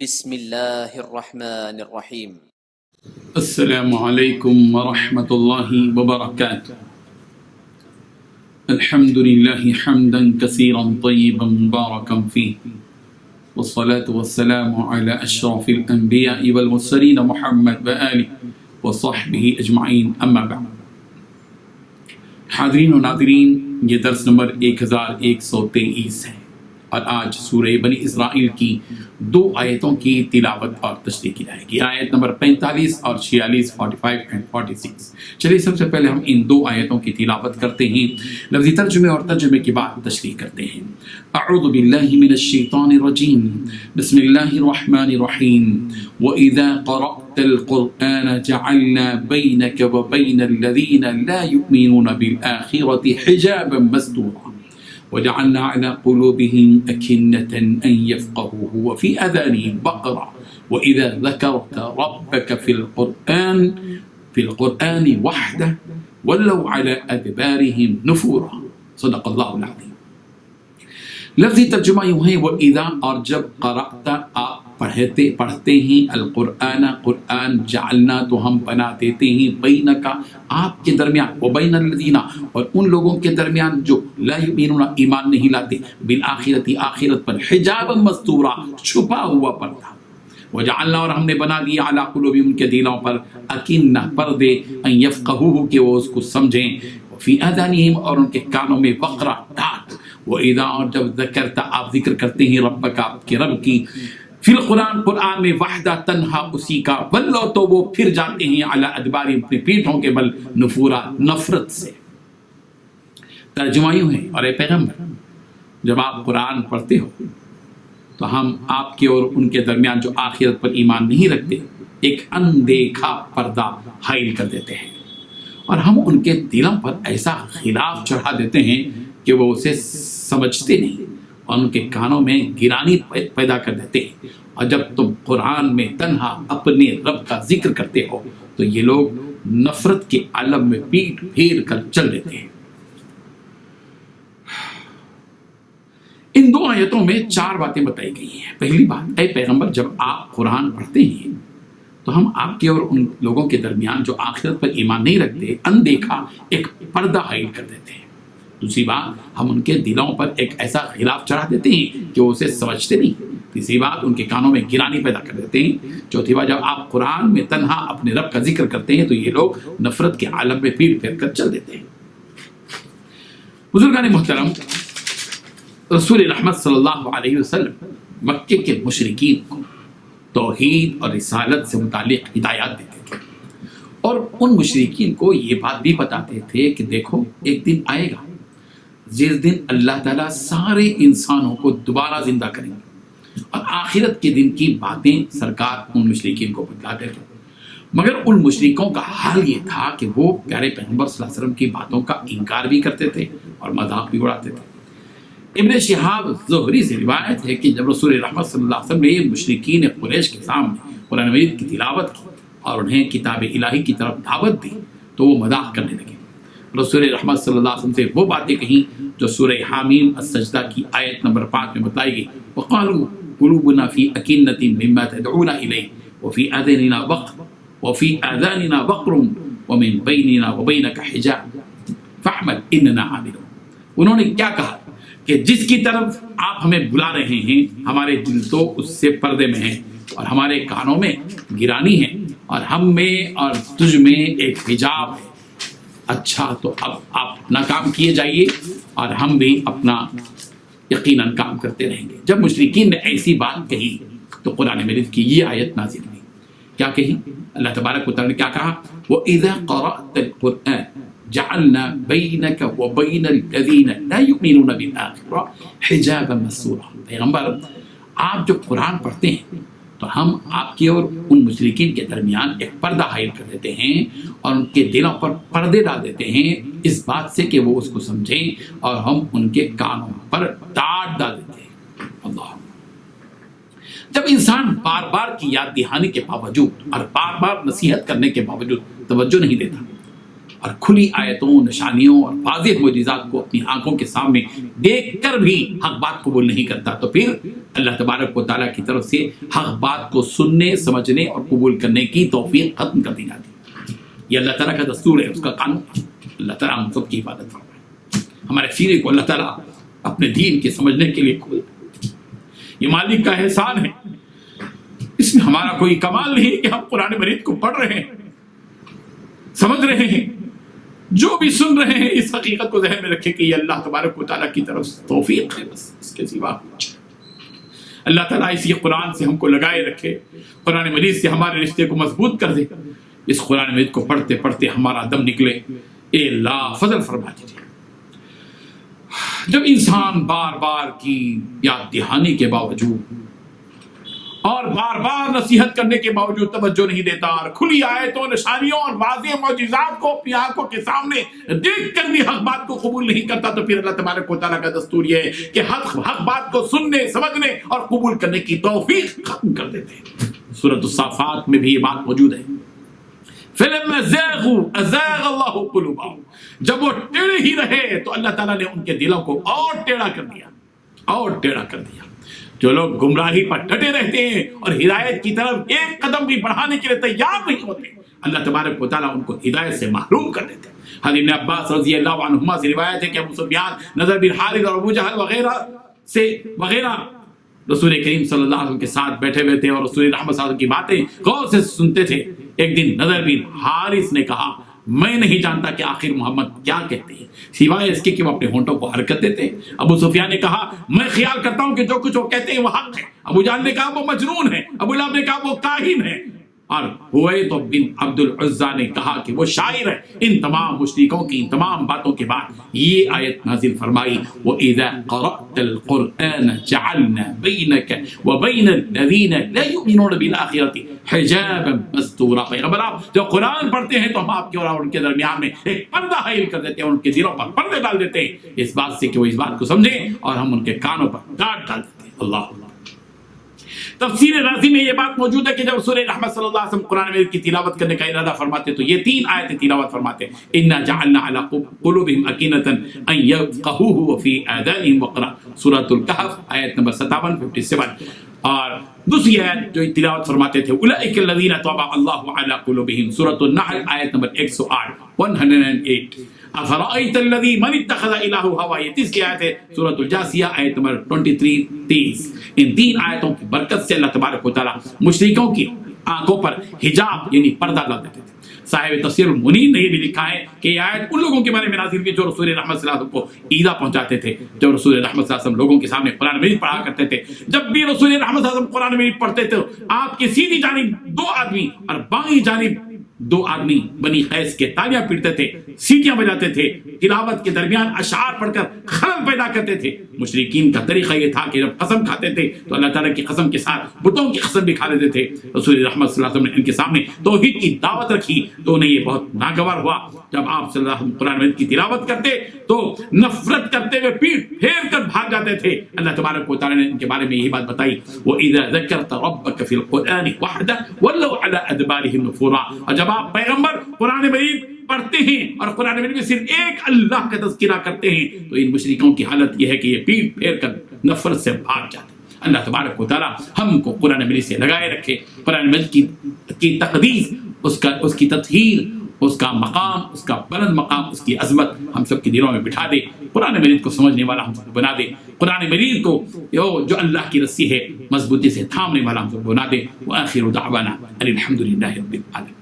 بسم اللہ الرحمن الرحیم۔ السلام علیکم ورحمۃ اللہ وبرکاتہ۔ الحمد للہ حمدا کثیرا طیبا مبارکا فیہ، والصلاة والسلام علی اشرف الانبیاء والمرسلین محمد وآلہ وصحبہ اجمعین، اما بعد۔ حاضرین و ناظرین، یہ درس نمبر 1123 ہے اور آج سورہ بنی اسرائیل کی 2 آیتوں کی تلاوت اور تشریح کی جائے گی، آیت نمبر 45 اور 46، 45 اور 46۔ چلیے سب سے پہلے ہم ان 2 آیتوں کی تلاوت کرتے ہیں، لفظی ترجمے اور ترجمے کے بعد تشریح کرتے ہیں۔ اعوذ باللہ من الشیطان الرجیم، بسم اللہ الرحمن الرحیم۔ وَإِذَا قَرَأْتَ الْقُرْآنَ جَعَلْنَا بَيْنَكَ وَبَيْنَ الَّذِينَ لَا يُؤْمِنُونَ بِالْآخِرَةِ حِجَابًا مَسْتُورًا وَجَعَلْنَا عَلَى قُلُوبِهِمْ أَكِنَّةً أَن يَفْقَهُوهُ وَفِي آذَانِهِمْ وَقْرًا وَإِذَا ذَكَرْتَ رَبَّكَ فِي الْقُرْآنِ وَحْدَهُ وَلَّوْا عَلَى أَدْبَارِهِمْ نُفُورًا۔ صدق اللہ العظیم۔ لفظی ترجمہ یوں ہے، وَإِذَا، اور جب قرأت آپ پڑھتے ہیں، القرآن قرآن، جعلنا تو ہم بنا دیتے ہیں، بینکا آپ کے درمیان، وبین الذین اور ان لوگوں کے درمیان جو لا یؤمنون ایمان نہیں لاتے، بالآخرۃ آخرت پر، حجابا مستورا چھپا ہوا پردہ، وجعلنا اور ہم نے بنا دیا علی قلوبہم ان کے دلوں پر، اکنہ پردے، ان یفقہوہ کہ وہ اس کو سمجھیں، فی آذانہم اور ان کے کانوں میں وقرا ڈانٹ، وَإِذَا اور جب ذکرت آپ ذکر کرتے ہیں ربک آپ کے رب کی، فی القرآن قرآن میں، وحدہ تنہا اسی کا، ولو تو وہ پھر جاتے ہیں علی ادبارہم اپنی پیٹھوں کے بل، نفورا نفرت سے۔ ترجمہ یوں ہے، اور اے پیغمبر جب آپ قرآن پڑھتے ہو تو ہم آپ کے اور ان کے درمیان جو آخرت پر ایمان نہیں رکھتے ایک اندیکھا پردہ حائل کر دیتے ہیں، اور ہم ان کے دلوں پر ایسا خلاف چڑھا دیتے ہیں کہ وہ اسے سمجھتے نہیں، اور ان کے کانوں میں گرانی پیدا کر دیتے ہیں، اور جب تم قرآن میں تنہا اپنے رب کا ذکر کرتے ہو تو یہ لوگ نفرت کے عالم میں پیٹ پھیر کر چل دیتے ہیں۔ ان 2 آیتوں میں 4 باتیں بتائی گئی ہیں۔ پہلی بات، اے پیغمبر جب آپ قرآن پڑھتے ہیں تو ہم آپ کے اور ان لوگوں کے درمیان جو آخرت پر ایمان نہیں رکھتے اندیکھا ایک پردہ حائل کر دیتے ہیں۔ دوسری بات، ہم ان کے دلوں پر ایک ایسا خلاف چڑھا دیتے ہیں کہ وہ اسے سمجھتے نہیں۔ تیسری بات، ان کے کانوں میں گرانی پیدا کر دیتے ہیں۔ چوتھی بات، جب آپ قرآن میں تنہا اپنے رب کا ذکر کرتے ہیں تو یہ لوگ نفرت کے عالم میں پیٹ پھیر کر چل دیتے ہیں۔ بزرگان محترم، رسول رحمت صلی اللہ علیہ وسلم مکے کے مشرکین کو توحید اور رسالت سے متعلق ہدایات دیتے تھے، اور ان مشرکین کو یہ بات بھی بتاتے تھے کہ دیکھو ایک دن آئے گا جس دن اللہ تعالیٰ سارے انسانوں کو دوبارہ زندہ کریں گے، اور آخرت کے دن کی باتیں سرکار ان مشرکین کو بتلاتے تھے، مگر ان مشرکوں کا حال یہ تھا کہ وہ پیارے پیغمبر صلی اللہ علیہ وسلم کی باتوں کا انکار بھی کرتے تھے اور مذاق بھی اڑاتے تھے۔ ابن شہاب زہری سے روایت ہے کہ جب رسول رحمت صلی اللہ علیہ وسلم نے مشرکین قریش کے سامنے قرآن مجید کی تلاوت کی اور انہیں کتاب الہی کی طرف دعوت دی تو وہ مذاق کرنے لگے۔ رسول رحمت صلی اللہ علیہ وسلم سے وہ باتیں کہیں جو سورہ حامیم السجدہ کی آیت نمبر 5 میں بتائی گئی، وقالوا قلوبنا فی اکنۃ مما تدعونا الیہ وفی آذاننا وقر ومن بیننا وبینک حجاب فاعمل اننا عاملون۔ انہوں نے کیا کہا کہ جس کی طرف آپ ہمیں بلا رہے ہیں ہمارے دل تو اس سے پردے میں ہیں، اور ہمارے کانوں میں گرانی ہے، اور ہم میں اور تجھ میں ایک حجاب ہے۔ اچھا تو اب آپ اپنا کام کیے جائیے اور ہم بھی اپنا یقیناً کام کرتے رہیں گے۔ جب مشرکین نے ایسی بات کہی تو قرآن مجید کی یہ آیت نازل ہوئی۔ کیا کہی؟ اللہ تبارک و تعالیٰ نے کیا کہا؟ وَإِذَا قَرَأْتَ الْقُرْآنَ جعلنا بینک وبین الذین لا یؤمنون بالآخرہ حجابا مستورا۔ پیغمبر آپ جب قرآن پڑھتے ہیں تو ہم آپ کے اور ان مشرکین کے درمیان ایک پردہ حائل کر دیتے ہیں اور ان کے دلوں پر پردے ڈال دیتے ہیں اس بات سے کہ وہ اس کو سمجھیں، اور ہم ان کے کانوں پر ٹاٹ ڈال دیتے ہیں۔ اللہ، جب انسان بار بار کی یاد دہانی کے باوجود اور بار بار نصیحت کرنے کے باوجود توجہ نہیں دیتا اور کھلی آیتوں، نشانیوں اور واضح معجزات کو اپنی آنکھوں کے سامنے دیکھ کر بھی حق بات قبول نہیں کرتا، تو پھر اللہ تبارک و تعالیٰ کی طرف سے حق بات کو سننے، سمجھنے اور قبول کرنے کی توفیق ختم کر دی جاتی ہے۔ یہ اللہ تعالیٰ کا دستور ہے، اس کا قانون ہے۔ اللہ تعالیٰ ہم سب کی حفاظت فرمائے، ہمارے سینے کو اللہ تعالیٰ اپنے دین کے سمجھنے کے لیے کھول دے۔ یہ مالک کا احسان ہے، اس میں ہمارا کوئی کمال نہیں کہ ہم قرآن مجید کو پڑھ رہے ہیں، سمجھ رہے ہیں، جو بھی سن رہے ہیں اس حقیقت کو ذہن میں رکھے کہ یہ اللہ تبارک و تعالیٰ کی طرف سے توفیق ہے، بس اس کے سوا اللہ تعالیٰ اسی قرآن سے ہم کو لگائے رکھے، قرآن مجید سے ہمارے رشتے کو مضبوط کر دے۔ اس قرآن مجید کو پڑھتے پڑھتے ہمارا دم نکلے، اے اللہ فضل فرما دیجیے۔ جب انسان بار بار کی یاد دہانی کے باوجود اور بار بار نصیحت کرنے کے باوجود توجہ نہیں دیتا اور کھلی آیتوں، نشانیوں اور واضح معجزات کو اپنی آنکھوں کے سامنے دیکھ کر بھی حق بات کو قبول نہیں کرتا، تو پھر اللہ تبارک و تعالیٰ کا دستور یہ ہے کہ حق بات کو سننے، سمجھنے اور قبول کرنے کی توفیق ختم کر دیتے ہیں۔ سورۃ الصافات میں بھی یہ بات موجود ہے، فَلَمَّا زَاغُوا أَزَاغَ اللَّهُ قُلُوبَهُمْ، جب وہ ٹیڑھے ہی رہے تو اللہ تعالیٰ نے ان کے دلوں کو اور ٹیڑھا کر دیا، اور ٹیڑھا کر دیا۔ جو لوگ گمراہی پر ڈٹے رہتے ہیں اور ہدایت کی طرف ایک قدم بھی بڑھانے کے لیے تیار نہیں ہوتے، اللہ تبارک و تعالیٰ ان کو ہدایت سے محروم کر دیتے ہیں۔ حضرت ابن عباس رضی اللہ عنہما سے روایت ہے کہ ابو سفیان، نضر بن حارث اور ابو جہل وغیرہ رسول کریم صلی اللہ علیہ وسلم کے ساتھ بیٹھے ہوئے تھے اور رسول رحمت صلی اللہ علیہ وسلم کی باتیں غور سے سنتے تھے۔ ایک دن نضر بن حارث نے کہا، میں نہیں جانتا کہ آخر محمد کیا کہتے ہیں سوائے اس کے کہ وہ اپنے ہونٹوں کو حرکت دیتے ہیں۔ ابو سفیان نے کہا، میں خیال کرتا ہوں کہ جو کچھ وہ کہتے ہیں وہ حق ہے۔ ابو جہل نے کہا وہ مجنون ہے، ابو لہب نے کہا وہ کاہن ہے، اور حویط بن عبد العزیٰ نے کہا کہ وہ شاعر ہے۔ ان تمام مشرکوں کی ان تمام باتوں کے بعد یہ آیت نازل فرمائی، وَإِذَا قَرَأْتَ الْقُرْآنَ جَعَلْنَا بَيْنَكَ وَبَيْنَ الَّذِينَ لَا يُؤْمِنُونَ بِالْآخِرَةِ حِجَابًا مَسْتُورًا۔ پیغمبر آپ جب قرآن پڑھتے ہیں تو ہم آپ کے اور ان کے درمیان میں ایک پردہ حائل کر دیتے ہیں، ان کے دلوں پر پردے ڈال دیتے ہیں اس بات سے کہ وہ اس بات کو سمجھیں، اور ہم ان کے کانوں پر ڈانٹ ڈال دیتے ہیں۔ اللہ تفسیر رازی میں یہ بات موجود ہے کہ جب رسول رحمت صلی اللہ علیہ وسلم قرآن مجید کی تلاوت کرنے کا ارادہ فرماتے تو یہ 3 آیتیں تلاوت فرماتے ہیں، اِنَّا جَعَلْنَا عَلَىٰ قُلُوبِهِمْ أَكِنَّةً أَن يَفْقَهُوهُ وَفِي آذَانِهِمْ وَقْرًا، سورۃ الکہف آیت نمبر 57 اور دوسری آیت جو تلاوت فرماتے تھے أُولَٰئِكَ الَّذِينَ طَبَعَ اللَّهُ عَلَىٰ قُلُوبِهِمْ، سورۃ النحل آیت نمبر 108 أَفَرَأَيْتَ الَّذِي مَنِ اتَّخَذَ إِلَٰهَهُ هَوَاهُ، یہ تیسری آیت ہے سورۃ الجاثیہ آیت نمبر 23-30۔ ان 3 آیتوں کی برکت سے اللہ تبارک و تعالیٰ مشرکوں کی آنکھوں پر حجاب یعنی پردہ ڈال دیتے تھے۔ صاحب تفسیر المنیر نے یہ بھی لکھا ہے کہ یہ آیت ان لوگوں کے بارے میں نازل ہوئی جو رسول رحمت صلی اللہ علیہ وسلم کو ایذا پہنچاتے تھے، جو رسول رحمت صلی اللہ علیہ وسلم لوگوں کے سامنے قرآن مجید پڑھا کرتے تھے۔ جب بھی رسول رحمت صلی اللہ علیہ وسلم قرآن مجید پڑھتے تھے، آپ کی سیدھی جانب 2 آدمی اور بائیں جانب 2 آدمی بنی قیس کے تالیاں پیٹتے تھے، سیٹیاں بجاتے تھے، تلاوت کے درمیان اشعار پڑھ کر خلل پیدا کرتے تھے۔ مشرکین کا طریقہ یہ تھا کہ جب قسم کھاتے تھے تو اللہ تعالیٰ کی قسم کے ساتھ بتوں کی قسم بھی کھا لیتے تھے۔ رسول رحمت صلی اللہ علیہ وسلم نے ان کے سامنے توحید کی دعوت رکھی تو انہیں یہ بہت ناگوار ہوا۔ جب آپ صلی اللہ علیہ وسلم قرآن مجید کی تلاوت کرتے تو نفرت کرتے ہوئے پیٹ پھیر کر بھاگ جاتے تھے۔ اللہ تبارک و تعالیٰ نے ان کے بارے میں یہی بات بتائی، وَإِذَا ذَكَرْتَ رَبَّكَ فِي الْقُرْآنِ وَحْدَهُ وَلَّوْا عَلَىٰ أَدْبَارِهِمْ نُفُورًا، اور جب آپ پیغمبر قرآن مجید پڑھتے ہیں اور قرآن مجید میں صرف ایک اللہ کا تذکرہ کرتے ہیں تو ان مشرکوں کی حالت یہ ہے کہ یہ پیٹ پھیر کر نفرت سے بھاگ جاتے ہیں۔ اللہ تبارک و تعالیٰ ہم کو قرآن مجید سے لگائے رکھے، قرآن مجید کی تقدیس، اس کی تطہیر، اس کا مقام، اس کا بلند مقام، اس کی عظمت ہم سب کے دلوں میں بٹھا دے۔ قرآن مجید کو سمجھنے والا ہم سب کو بنا دے، قرآن مجید کو جو اللہ کی رسی ہے مضبوطی سے تھامنے والا ہم سب کو بنا دے۔ وآخر دعوانا ان الحمد للہ رب العالمین۔